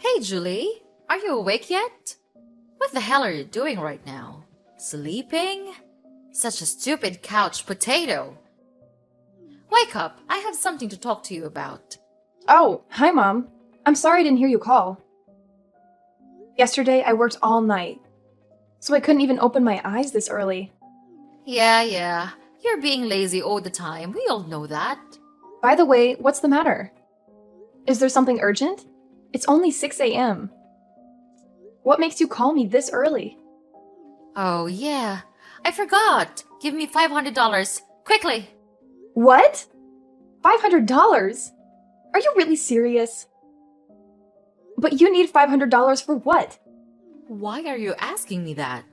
Hey, Julie, are you awake yet? What the hell are you doing right now? Sleeping? Such a stupid couch potato. Wake up, I have something to talk to you about. Oh, hi, Mom. I'm sorry I didn't hear you call. Yesterday, I worked all night, so I couldn't even open my eyes this early. Yeah, you're being lazy all the time. We all know that. By the way, what's the matter? Is there something urgent? It's only 6 a.m. What makes you call me this early? Oh, yeah, I forgot. Give me $500, quickly. What? $500? Are you really serious? But you need $500 for what? Why are you asking me that?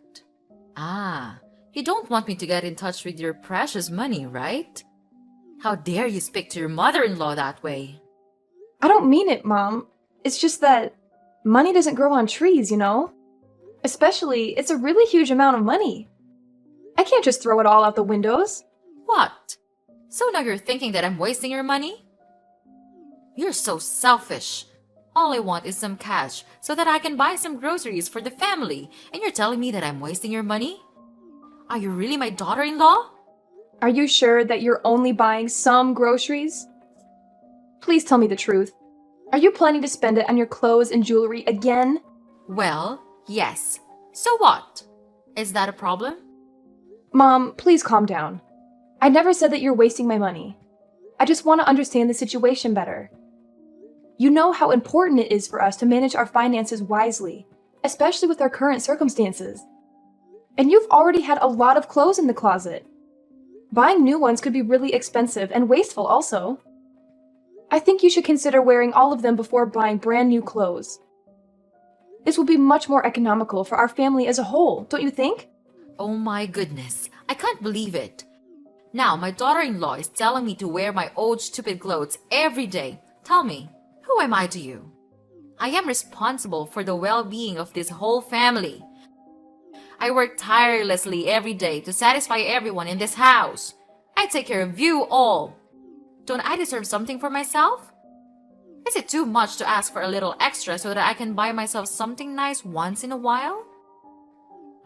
Ah, you don't want me to get in touch with your precious money, right? How dare you speak to your mother-in-law that way? I don't mean it, Mom. It's just that money doesn't grow on trees, you know? Especially, it's a really huge amount of money. I can't just throw it all out the windows. What? So now you're thinking that I'm wasting your money? You're so selfish. All I want is some cash so that I can buy some groceries for the family, and you're telling me that I'm wasting your money? Are you really my daughter-in-law? Are you sure that you're only buying some groceries? Please tell me the truth. Are you planning to spend it on your clothes and jewelry again? Well, yes. So what? Is that a problem? Mom, please calm down. I never said that you're wasting my money. I just want to understand the situation better. You know how important it is for us to manage our finances wisely, especially with our current circumstances. And you've already had a lot of clothes in the closet. Buying new ones could be really expensive and wasteful also. I think you should consider wearing all of them before buying brand new clothes. This will be much more economical for our family as a whole, don't you think? Oh my goodness, I can't believe it. Now my daughter-in-law is telling me to wear my old stupid clothes every day. Tell me, who am I to you? I am responsible for the well-being of this whole family. I work tirelessly every day to satisfy everyone in this house. I take care of you all. Don't I deserve something for myself? Is it too much to ask for a little extra so that I can buy myself something nice once in a while?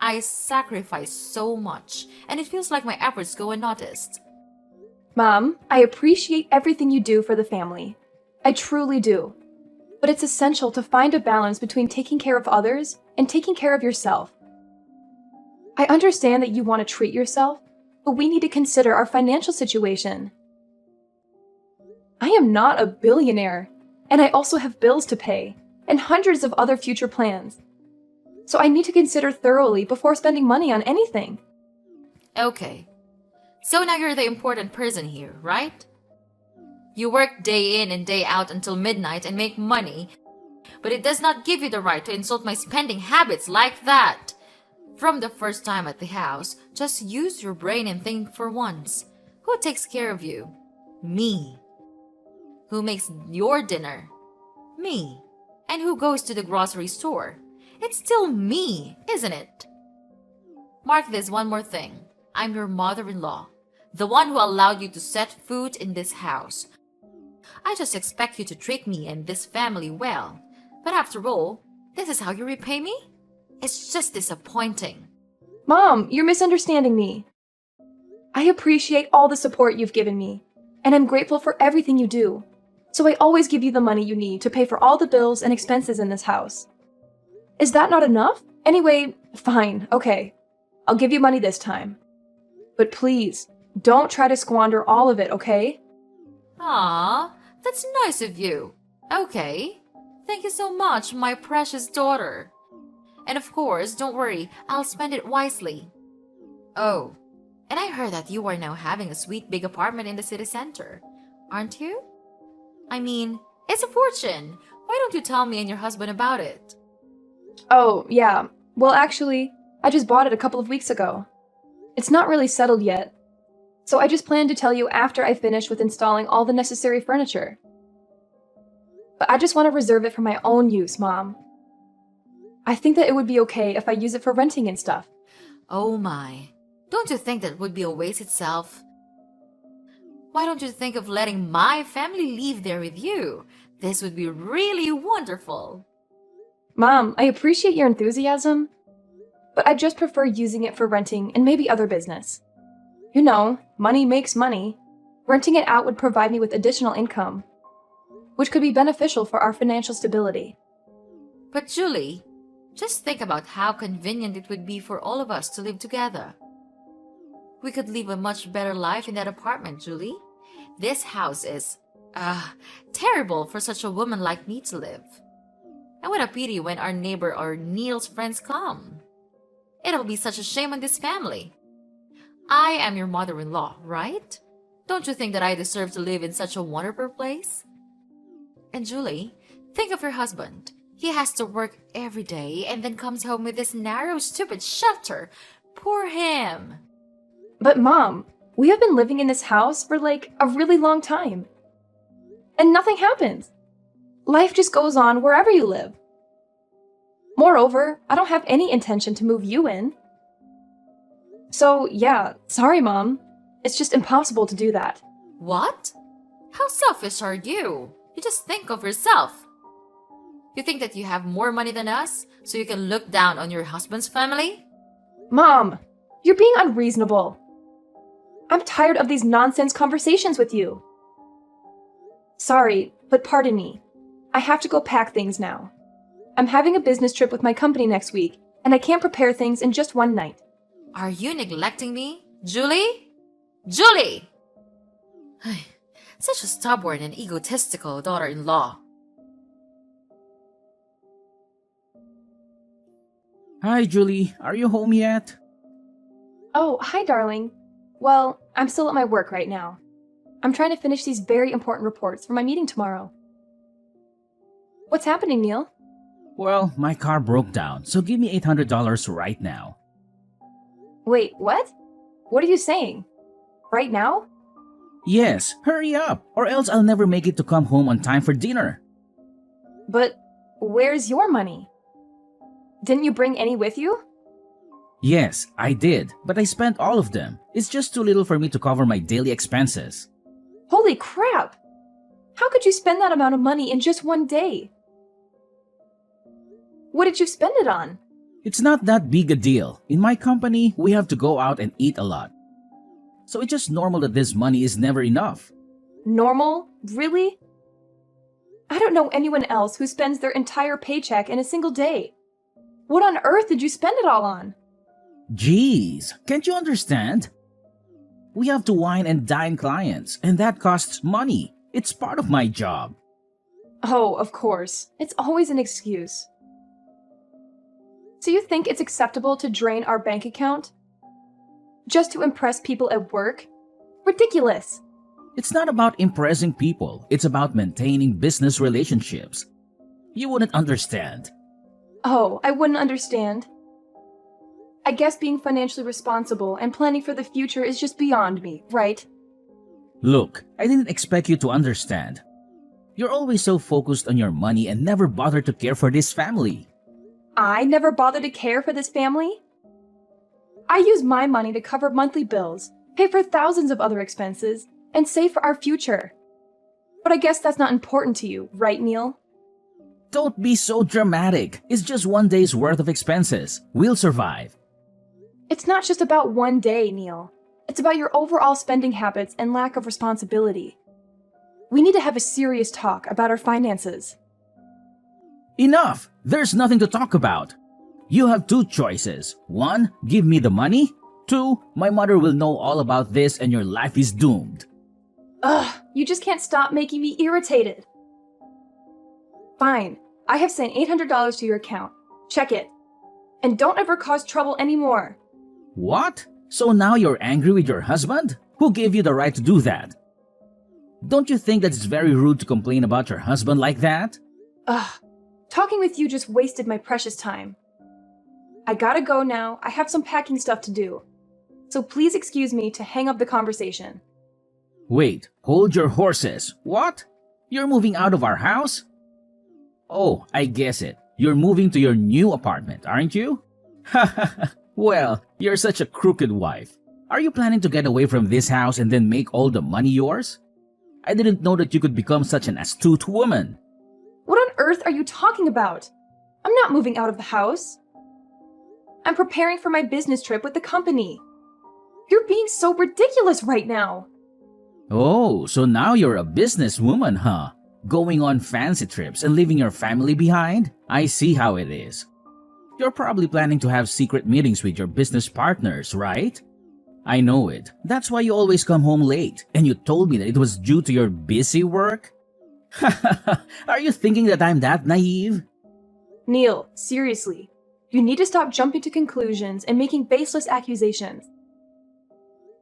I sacrifice so much, and it feels like my efforts go unnoticed. Mom, I appreciate everything you do for the family. I truly do. But it's essential to find a balance between taking care of others and taking care of yourself. I understand that you want to treat yourself, but we need to consider our financial situation. I am not a billionaire, and I also have bills to pay, and hundreds of other future plans. So I need to consider thoroughly before spending money on anything. Okay, so now you're the important person here, right? You work day in and day out until midnight and make money, but it does not give you the right to insult my spending habits like that. From the first time at the house, just use your brain and think for once. Who takes care of you? Me. Who makes your dinner? Me. And who goes to the grocery store? It's still me, isn't it? Mark this one more thing. I'm your mother-in-law, the one who allowed you to set foot in this house. I just expect you to treat me and this family well. But after all, this is how you repay me? It's just disappointing. Mom, you're misunderstanding me. I appreciate all the support you've given me, and I'm grateful for everything you do. So I always give you the money you need to pay for all the bills and expenses in this house. Is that not enough? Anyway, fine, okay. I'll give you money this time. But please, don't try to squander all of it, okay? Ah, that's nice of you. Okay. Thank you so much, my precious daughter. And of course, don't worry, I'll spend it wisely. Oh, and I heard that you are now having a sweet big apartment in the city center, aren't you? I mean, it's a fortune. Why don't you tell me and your husband about it? Oh, yeah. Well, actually, I just bought it a couple of weeks ago. It's not really settled yet, so I just plan to tell you after I finish with installing all the necessary furniture. But I just want to reserve it for my own use, Mom. I think that it would be okay if I use it for renting and stuff. Oh my. Don't you think that would be a waste itself? Why don't you think of letting my family live there with you? This would be really wonderful. Mom, I appreciate your enthusiasm, but I just prefer using it for renting and maybe other business. You know, money makes money. Renting it out would provide me with additional income, which could be beneficial for our financial stability. But Julie, just think about how convenient it would be for all of us to live together. We could live a much better life in that apartment, Julie. This house is, terrible for such a woman like me to live. And what a pity when our neighbor or Neil's friends come. It'll be such a shame on this family. I am your mother-in-law, right? Don't you think that I deserve to live in such a wonderful place? And Julie, think of your husband. He has to work every day and then comes home with this narrow, stupid shelter. Poor him. But Mom, we have been living in this house for like a really long time. And nothing happens. Life just goes on wherever you live. Moreover, I don't have any intention to move you in. So, yeah, sorry, Mom. It's just impossible to do that. What? How selfish are you? You just think of yourself. You think that you have more money than us, so you can look down on your husband's family? Mom, you're being unreasonable. I'm tired of these nonsense conversations with you. Sorry, but pardon me. I have to go pack things now. I'm having a business trip with my company next week, and I can't prepare things in just one night. Are you neglecting me? Julie? Julie! Such a stubborn and egotistical daughter-in-law. Hi, Julie. Are you home yet? Oh, hi, darling. Well, I'm still at my work right now. I'm trying to finish these very important reports for my meeting tomorrow. What's happening, Neil? Well, my car broke down, so give me $800 right now. Wait, what? What are you saying? Right now? Yes, hurry up, or else I'll never make it to come home on time for dinner. But where's your money? Didn't you bring any with you? Yes, I did, but I spent all of them. It's just too little for me to cover my daily expenses. Holy crap! How could you spend that amount of money in just one day? What did you spend it on? It's not that big a deal. In my company, we have to go out and eat a lot. So it's just normal that this money is never enough. Normal? Really? I don't know anyone else who spends their entire paycheck in a single day. What on earth did you spend it all on? Jeez, can't you understand? We have to wine and dine clients, and that costs money. It's part of my job. Oh, of course. It's always an excuse. So you think it's acceptable to drain our bank account? Just to impress people at work? Ridiculous! It's not about impressing people, it's about maintaining business relationships. You wouldn't understand. Oh, I wouldn't understand. I guess being financially responsible and planning for the future is just beyond me, right? Look, I didn't expect you to understand. You're always so focused on your money and never bother to care for this family. I never bother to care for this family? I use my money to cover monthly bills, pay for thousands of other expenses, and save for our future. But I guess that's not important to you, right, Neil? Don't be so dramatic. It's just one day's worth of expenses. We'll survive. It's not just about one day, Neil. It's about your overall spending habits and lack of responsibility. We need to have a serious talk about our finances. Enough! There's nothing to talk about. You have two choices. 1, give me the money. 2, my mother will know all about this and your life is doomed. Ugh, you just can't stop making me irritated. Fine, I have sent $800 to your account. Check it. And don't ever cause trouble anymore. What? So now you're angry with your husband? Who gave you the right to do that? Don't you think that it's very rude to complain about your husband like that? Ugh, talking with you just wasted my precious time. I gotta go now. I have some packing stuff to do. So please excuse me to hang up the conversation. Wait, hold your horses. What? You're moving out of our house? Oh, I guess it. You're moving to your new apartment, aren't you? Well, you're such a crooked wife. Are you planning to get away from this house and then make all the money yours? I didn't know that you could become such an astute woman. What on earth are you talking about? I'm not moving out of the house. I'm preparing for my business trip with the company. You're being so ridiculous right now. Oh, so now you're a businesswoman, huh? Going on fancy trips and leaving your family behind? I see how it is. You're probably planning to have secret meetings with your business partners, right? I know it. That's why you always come home late. And you told me that it was due to your busy work? Are you thinking that I'm that naive? Neil, seriously. You need to stop jumping to conclusions and making baseless accusations.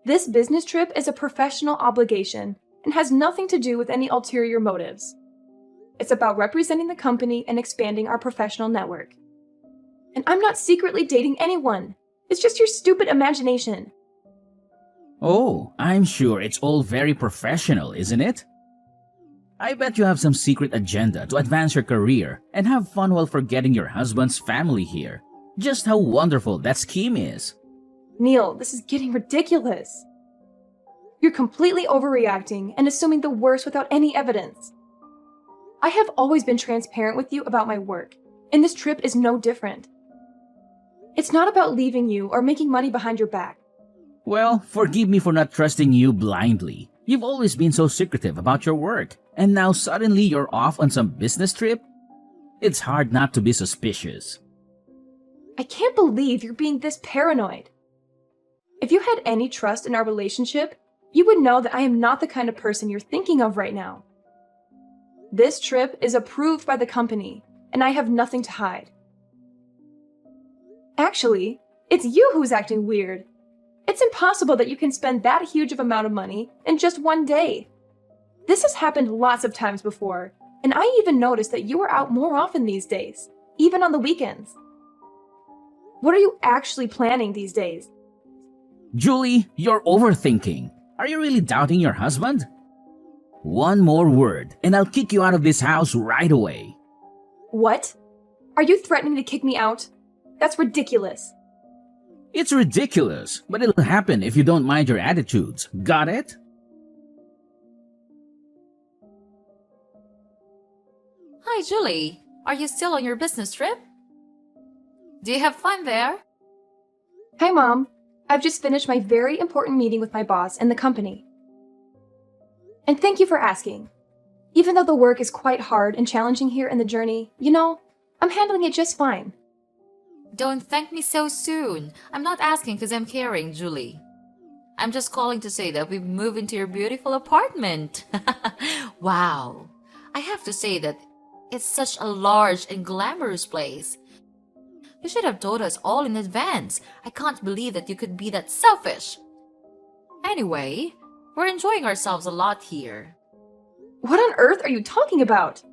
This business trip is a professional obligation and has nothing to do with any ulterior motives. It's about representing the company and expanding our professional network. And I'm not secretly dating anyone. It's just your stupid imagination. Oh, I'm sure it's all very professional, isn't it? I bet you have some secret agenda to advance your career and have fun while forgetting your husband's family here. Just how wonderful that scheme is. Neil, this is getting ridiculous. You're completely overreacting and assuming the worst without any evidence. I have always been transparent with you about my work, and this trip is no different. It's not about leaving you or making money behind your back. Well, forgive me for not trusting you blindly. You've always been so secretive about your work, and now suddenly you're off on some business trip? It's hard not to be suspicious. I can't believe you're being this paranoid. If you had any trust in our relationship, you would know that I am not the kind of person you're thinking of right now. This trip is approved by the company, and I have nothing to hide. Actually, it's you who's acting weird. It's impossible that you can spend that huge of amount of money in just one day. This has happened lots of times before, and I even noticed that you are out more often these days, even on the weekends. What are you actually planning these days? Julie, you're overthinking. Are you really doubting your husband? One more word, and I'll kick you out of this house right away. What? Are you threatening to kick me out? That's ridiculous. It's ridiculous, but it'll happen if you don't mind your attitudes. Got it? Hi, Julie. Are you still on your business trip? Do you have fun there? Hi, Mom. I've just finished my very important meeting with my boss and the company. And thank you for asking. Even though the work is quite hard and challenging here in the journey, I'm handling it just fine. Don't thank me so soon. I'm not asking because I'm caring, Julie. I'm just calling to say that we've moved into your beautiful apartment. Wow. I have to say that it's such a large and glamorous place. You should have told us all in advance. I can't believe that you could be that selfish. Anyway, we're enjoying ourselves a lot here. What on earth are you talking about?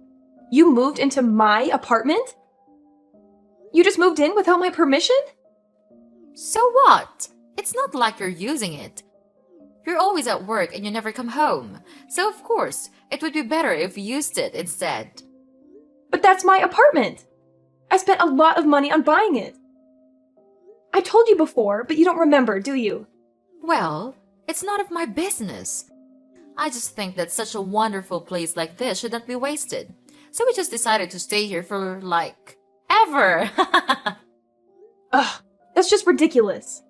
You moved into my apartment? You just moved in without my permission? So what? It's not like you're using it. You're always at work and you never come home. So of course, it would be better if you used it instead. But that's my apartment. I spent a lot of money on buying it. I told you before, but you don't remember, do you? Well, it's none of my business. I just think that such a wonderful place like this should not be wasted. So we just decided to stay here for, ever. Ugh, that's just ridiculous.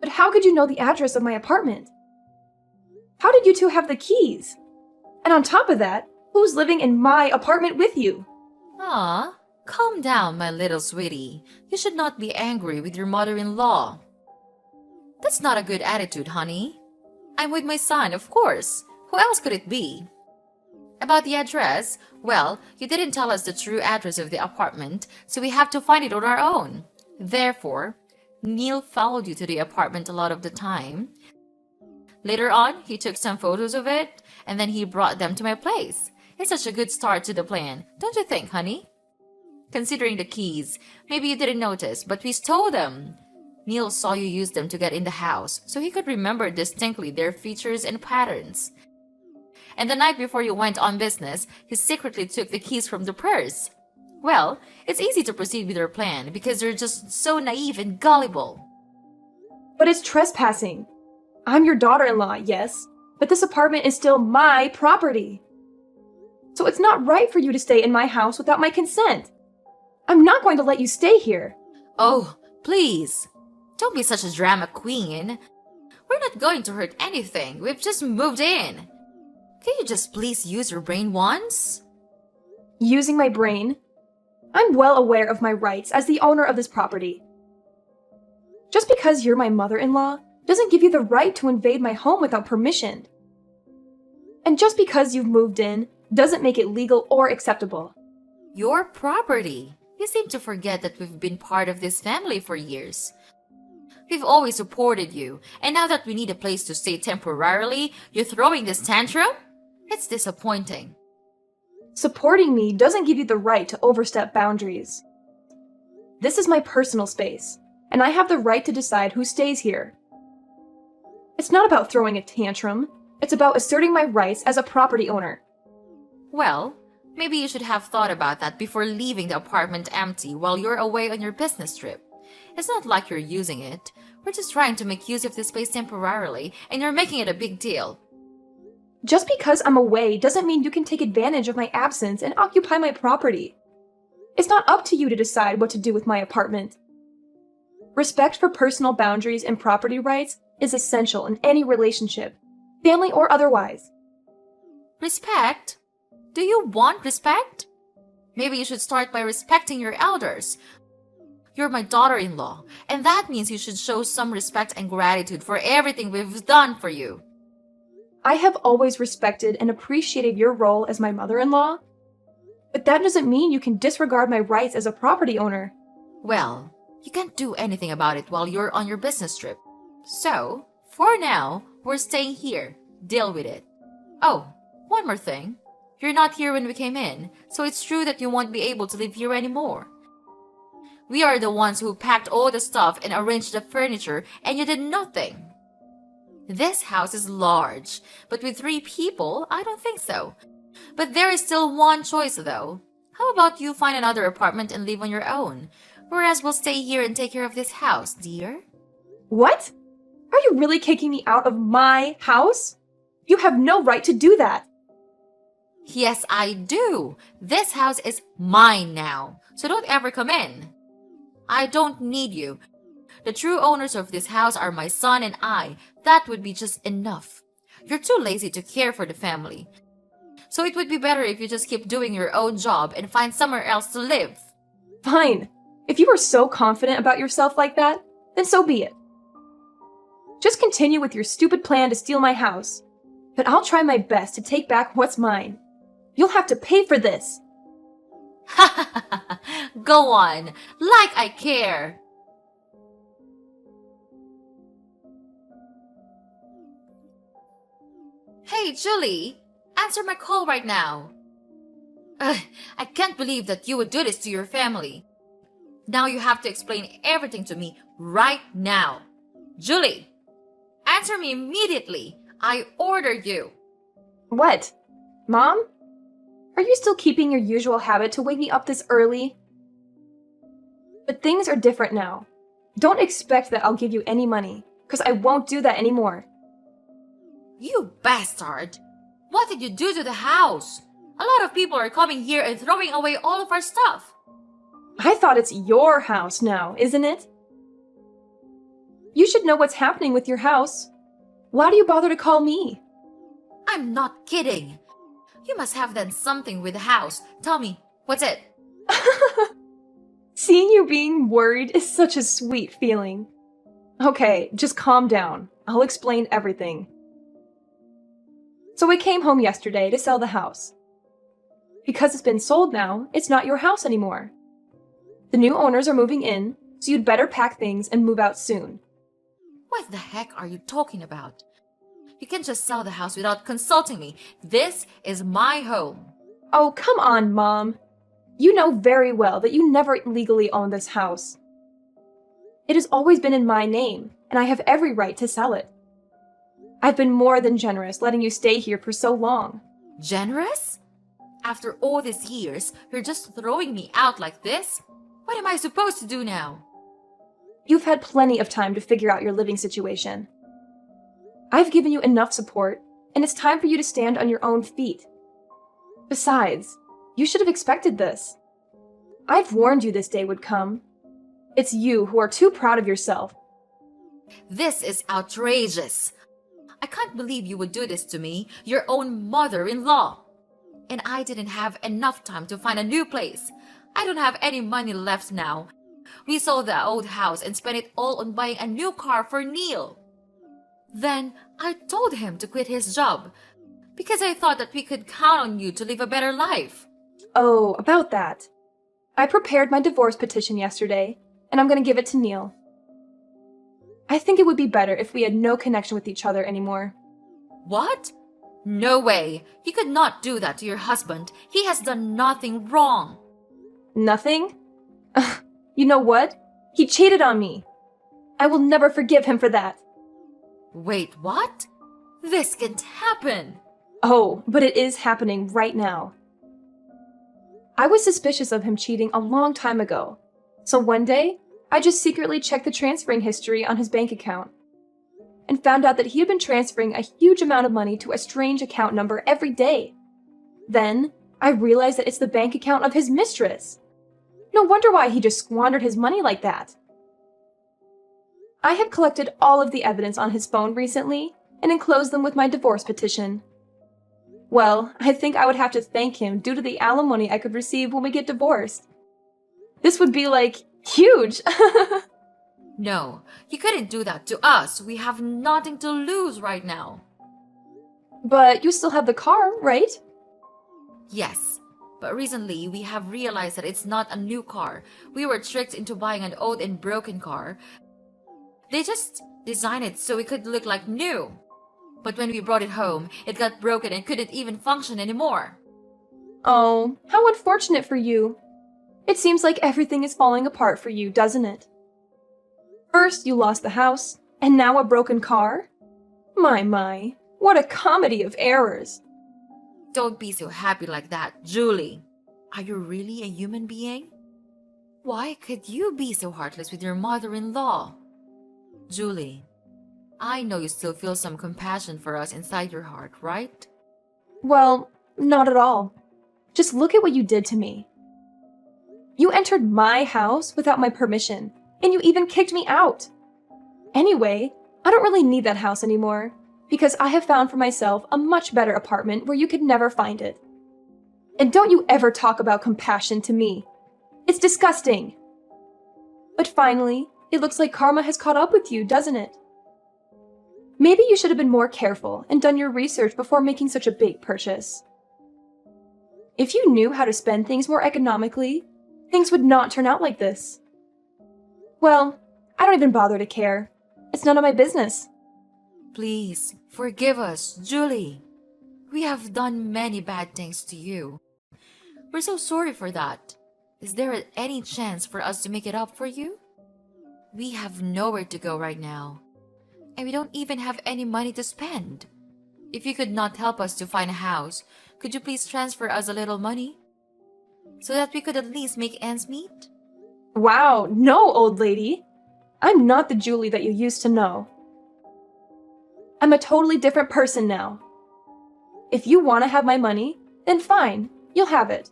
But how could you know the address of my apartment? How did you two have the keys? And on top of that, who's living in my apartment with you? Aw, calm down, my little sweetie. You should not be angry with your mother-in-law. That's not a good attitude, honey. I'm with my son, of course. Who else could it be? About the address, well, you didn't tell us the true address of the apartment, so we have to find it on our own. Therefore, Neil followed you to the apartment a lot of the time. Later on, he took some photos of it, and then he brought them to my place. It's such a good start to the plan, don't you think, honey? Considering the keys, maybe you didn't notice, but we stole them. Neil saw you use them to get in the house, so he could remember distinctly their features and patterns. And the night before you went on business, he secretly took the keys from the purse. Well, it's easy to proceed with your plan because you're just so naive and gullible. But it's trespassing. I'm your daughter-in-law, yes, but this apartment is still my property. So it's not right for you to stay in my house without my consent. I'm not going to let you stay here. Oh, please. Don't be such a drama queen. We're not going to hurt anything. We've just moved in. Can you just please use your brain once? Using my brain? I'm well aware of my rights as the owner of this property. Just because you're my mother-in-law doesn't give you the right to invade my home without permission. And just because you've moved in doesn't make it legal or acceptable. Your property. You seem to forget that we've been part of this family for years. We've always supported you, and now that we need a place to stay temporarily, you're throwing this tantrum? It's disappointing. Supporting me doesn't give you the right to overstep boundaries. This is my personal space, and I have the right to decide who stays here. It's not about throwing a tantrum. It's about asserting my rights as a property owner. Well, maybe you should have thought about that before leaving the apartment empty while you're away on your business trip. It's not like you're using it. We're just trying to make use of this space temporarily, and you're making it a big deal. Just because I'm away doesn't mean you can take advantage of my absence and occupy my property. It's not up to you to decide what to do with my apartment. Respect for personal boundaries and property rights is essential in any relationship, family or otherwise. Respect? Do you want respect? Maybe you should start by respecting your elders. You're my daughter-in-law, and that means you should show some respect and gratitude for everything we've done for you. I have always respected and appreciated your role as my mother-in-law, but that doesn't mean you can disregard my rights as a property owner. Well, you can't do anything about it while you're on your business trip. So, for now, we're staying here. Deal with it. Oh, one more thing. You're not here when we came in, so it's true that you won't be able to live here anymore. We are the ones who packed all the stuff and arranged the furniture, and you did nothing. This house is large, but with 3 people, I don't think so. But there is still one choice, though. How about you find another apartment and live on your own? Whereas we'll stay here and take care of this house, dear. What? Are you really kicking me out of my house? You have no right to do that. Yes, I do. This house is mine now, so don't ever come in. I don't need you. The true owners of this house are my son and I. That would be just enough. You're too lazy to care for the family. So it would be better if you just keep doing your own job and find somewhere else to live. Fine. If you are so confident about yourself like that, then so be it. Just continue with your stupid plan to steal my house. But I'll try my best to take back what's mine. You'll have to pay for this. Ha ha ha! Go on, like I care. Hey, Julie, answer my call right now. I can't believe that you would do this to your family. Now you have to explain everything to me right now. Julie, answer me immediately. I order you. What? Mom? Are you still keeping your usual habit to wake me up this early? But things are different now. Don't expect that I'll give you any money, because I won't do that anymore. You bastard! What did you do to the house? A lot of people are coming here and throwing away all of our stuff. I thought it's your house now, isn't it? You should know what's happening with your house. Why do you bother to call me? I'm not kidding. You must have done something with the house. Tell me, what's it? Seeing you being worried is such a sweet feeling. Okay, just calm down. I'll explain everything. So I came home yesterday to sell the house. Because it's been sold now, it's not your house anymore. The new owners are moving in, so you'd better pack things and move out soon. What the heck are you talking about? You can't just sell the house without consulting me. This is my home. Oh, come on, Mom. You know very well that you never legally own this house. It has always been in my name, and I have every right to sell it. I've been more than generous letting you stay here for so long. Generous? After all these years, you're just throwing me out like this? What am I supposed to do now? You've had plenty of time to figure out your living situation. I've given you enough support, and it's time for you to stand on your own feet. Besides, you should have expected this. I've warned you this day would come. It's you who are too proud of yourself. This is outrageous. I can't believe you would do this to me, your own mother-in-law. And I didn't have enough time to find a new place. I don't have any money left now. We sold the old house and spent it all on buying a new car for Neil. Then I told him to quit his job because I thought that we could count on you to live a better life. Oh, about that. I prepared my divorce petition yesterday, and I'm going to give it to Neil. I think it would be better if we had no connection with each other anymore. What? No way. You could not do that to your husband. He has done nothing wrong. Nothing? You know what? He cheated on me. I will never forgive him for that. Wait, what? This can't happen. Oh, but it is happening right now. I was suspicious of him cheating a long time ago. So one day, I just secretly checked the transferring history on his bank account and found out that he had been transferring a huge amount of money to a strange account number every day. Then, I realized that it's the bank account of his mistress. No wonder why he just squandered his money like that. I have collected all of the evidence on his phone recently and enclosed them with my divorce petition. Well, I think I would have to thank him due to the alimony I could receive when we get divorced. This would be like huge. No, you couldn't do that to us. We have nothing to lose right now. But you still have the car, right? Yes, but recently we have realized that it's not a new car. We were tricked into buying an old and broken car. They just designed it so it could look like new. But when we brought it home, it got broken and couldn't even function anymore. Oh, how unfortunate for you. It seems like everything is falling apart for you, doesn't it? First you lost the house, and now a broken car? My, what a comedy of errors. Don't be so happy like that, Julie. Are you really a human being? Why could you be so heartless with your mother-in-law? Julie, I know you still feel some compassion for us inside your heart, right? Well, not at all. Just look at what you did to me. You entered my house without my permission, and you even kicked me out. Anyway, I don't really need that house anymore, because I have found for myself a much better apartment where you could never find it. And don't you ever talk about compassion to me. It's disgusting. But finally, it looks like karma has caught up with you, doesn't it? Maybe you should have been more careful and done your research before making such a big purchase. If you knew how to spend things more economically, things would not turn out like this. Well, I don't even bother to care. It's none of my business. Please, forgive us, Julie. We have done many bad things to you. We're so sorry for that. Is there any chance for us to make it up for you? We have nowhere to go right now, and we don't even have any money to spend. If you could not help us to find a house, could you please transfer us a little money so that we could at least make ends meet? Wow, no, old lady. I'm not the Julie that you used to know. I'm a totally different person now. If you want to have my money, then fine, you'll have it.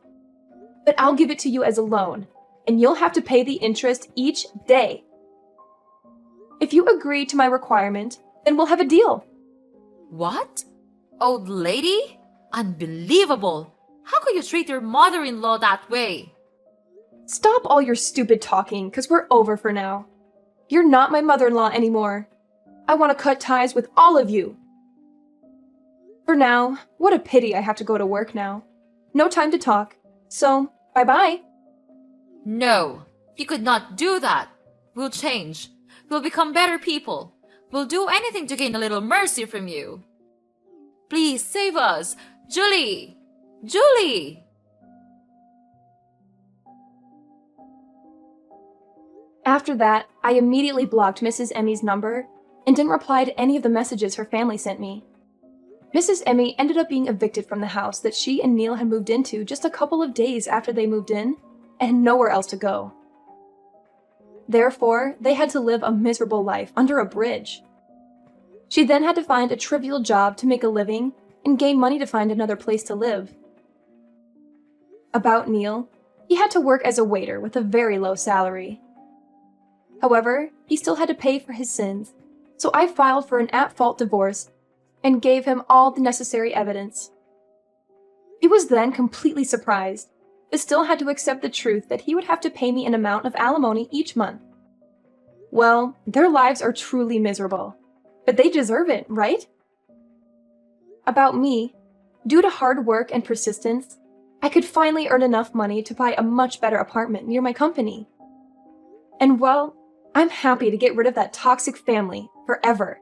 But I'll give it to you as a loan, and you'll have to pay the interest each day. If you agree to my requirement, then we'll have a deal. What? Old lady? Unbelievable! How could you treat your mother-in-law that way? Stop all your stupid talking, because we're over for now. You're not my mother-in-law anymore. I want to cut ties with all of you. For now, what a pity I have to go to work now. No time to talk. So, bye-bye. No, you could not do that. We'll change. We'll become better people. We'll do anything to gain a little mercy from you. Please save us. Julie! Julie! After that, I immediately blocked Mrs. Emmy's number and didn't reply to any of the messages her family sent me. Mrs. Emmy ended up being evicted from the house that she and Neil had moved into just a couple of days after they moved in, and had nowhere else to go. Therefore, they had to live a miserable life under a bridge. She then had to find a trivial job to make a living and gain money to find another place to live. About Neil, He had to work as a waiter with a very low salary. However, he still had to pay for his sins, so I filed for an at-fault divorce and gave him all the necessary evidence. He was then completely surprised, but still had to accept the truth that he would have to pay me an amount of alimony each month. Well, their lives are truly miserable, but they deserve it, right? About me, due to hard work and persistence, I could finally earn enough money to buy a much better apartment near my company. And well, I'm happy to get rid of that toxic family forever.